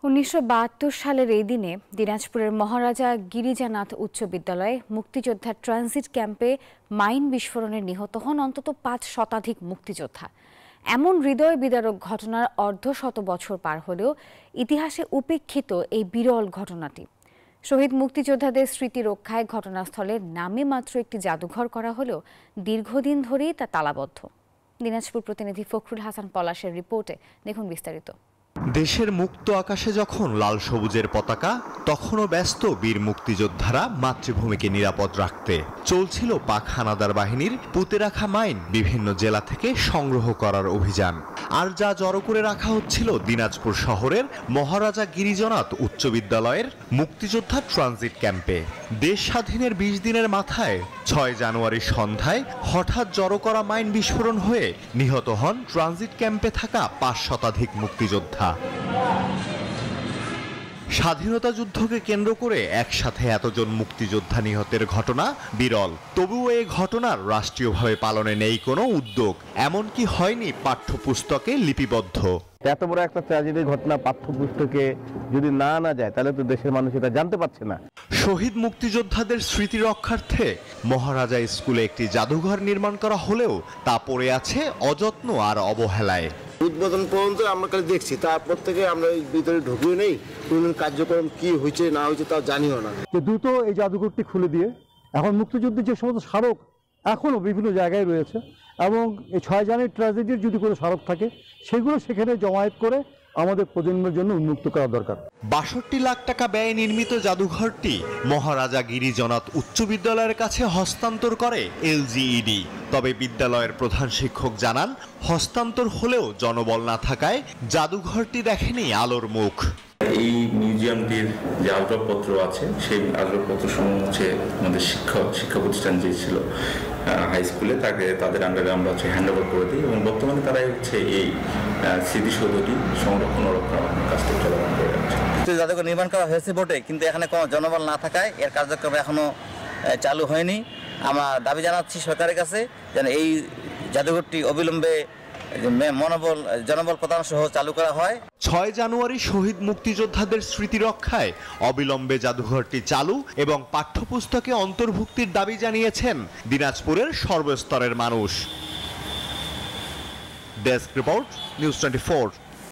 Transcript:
1972 সালের এই দিনে দিনাজপুরের মহারাজা গিরিজানাথ উচ্চ বিদ্যালয়ে মুক্তিযোদ্ধার ট্রানজিট ক্যাম্পে মাইন বিস্ফোরণে নিহত হন অন্তত ৫ শতাধিক মুক্তিযোদ্ধা। এমন হৃদয় বিদারক ঘটনার অর্ধশত বছর পার হলেও ইতিহাসে উপেক্ষিত এই বিরল ঘটনাটি। শহীদ মুক্তিযোদ্ধাদের স্মৃতি রক্ষায় ঘটনাস্থলে নামে মাত্র একটি জাদুঘর করা হলেও দীর্ঘদিন ধরেই তা তালাবদ্ধ। দিনাজপুর প্রতিনিধি ফখরুল হাসান পলাশের রিপোর্টে দেখুন বিস্তারিত। দেশের মুক্ত আকাশে যখন লাল সবুজের পতাকা, তখনও ব্যস্ত বীর মুক্তিযোদ্ধারা মাতৃভূমিকে নিরাপদ রাখতে। চলছিল পাক হানাদার বাহিনীর পুঁতে রাখা মাইন বিভিন্ন জেলা থেকে সংগ্রহ করার অভিযান। আর যা জড়ো করে রাখা হচ্ছিল দিনাজপুর শহরের মহারাজা গিরিজানাথ উচ্চ বিদ্যালয়ের মুক্তিযোদ্ধা ট্রানজিট ক্যাম্পে। দেশ স্বাধীনের 20 দিনের মাথায় 6 জানুয়ারি সন্ধ্যায় হঠাৎ জড়ো করা মাইন বিস্ফোরণ হয়ে নিহত হন ট্রানজিট ক্যাম্পে থাকা 5 শতাধিক মুক্তিযোদ্ধা। স্বাধীনতা যুদ্ধকে কেন্দ্র করে একসাথে এতজন মুক্তিযোদ্ধা নিহতের ঘটনা বিরল। তবুও এই ঘটনার রাষ্ট্রীয়ভাবে পালনে নেই কোনো উদ্যোগ, এমনকি হয়নি পাঠ্যপুস্তকে লিপিবদ্ধ। এত বড় একটা ট্র্যাজেডির ঘটনা পাঠ্যপুস্তকে যদি না যায় তাহলে তো দেশের মানুষ এটা জানতে পারছে না। শহীদ মুক্তিযোদ্ধাদের স্মৃতি রক্ষার্থে মহারাজা স্কুলে একটি জাদুঘর নির্মাণ করা হলেও তা পড়ে আছে অযত্ন আর অবহেলায়। উদ্বোধন পর্যন্ত আমরা খালি দেখছি, তারপর থেকে আমরা ভিতরে ঢুকিয়ে নেই, কোন কার্যক্রম কি হয়েছে না হয়েছে তাও জানিও না। দ্রুত এই জাদুঘরটি খুলে দিয়ে এখন মুক্তিযুদ্ধের যে সমস্ত স্মারক এখনো বিভিন্ন জায়গায় রয়েছে এবং এই 6 জানুয়ারি ট্র্যাজেডির যদি কোনো স্মারক থাকে সেগুলো সেখানে জমায়েত করে আমাদের প্রজন্মের জন্য উন্মুক্ত করা দরকার। ৬২ লাখ টাকা ব্যয়ে নির্মিত জাদুঘরটি মহারাজা গিরিজানাথ উচ্চ বিদ্যালয়ের কাছে হস্তান্তর করে এলজিইডি। তবে বিদ্যালয়ের প্রধান শিক্ষক জানান, হস্তান্তর হলেও জনবল না থাকায় জাদুঘরটি দেখেনি আলোর মুখ। এই মিউজিয়ামটির যে আসবাবপত্র আছে সেই আসবাবপত্র সমূহ হচ্ছে আমাদের শিক্ষা প্রতিষ্ঠান যে ছিল হাই স্কুলে তাদের আন্ডারে আমরা হ্যান্ড ওভার করে দিই এবং বর্তমানে তারাই হচ্ছে এই স্মৃতিসৌধটি সংরক্ষণ কাজটি চলমান করে যাচ্ছে। জাদুঘর নির্মাণ করা হয়েছে বটে, কিন্তু এখানে কোনো জনবল না থাকায় এর কার্যক্রম এখনো চালু হয়নি। আমরা দাবি জানাচ্ছি সরকারের কাছে যেন এই জাদুঘরটি অবিলম্বে জনবল প্রদান সহ চালু করা হয়। 6 জানুয়ারি শহীদ মুক্তিযোদ্ধাদের স্মৃতি রক্ষায় অবিলম্বে জাদুঘরটি চালু এবং পাঠ্যপুস্তকে অন্তর্ভুক্তির দাবি জানিয়েছেন দিনাজপুরের সর্বস্তরের মানুষ। Desk report, news 24।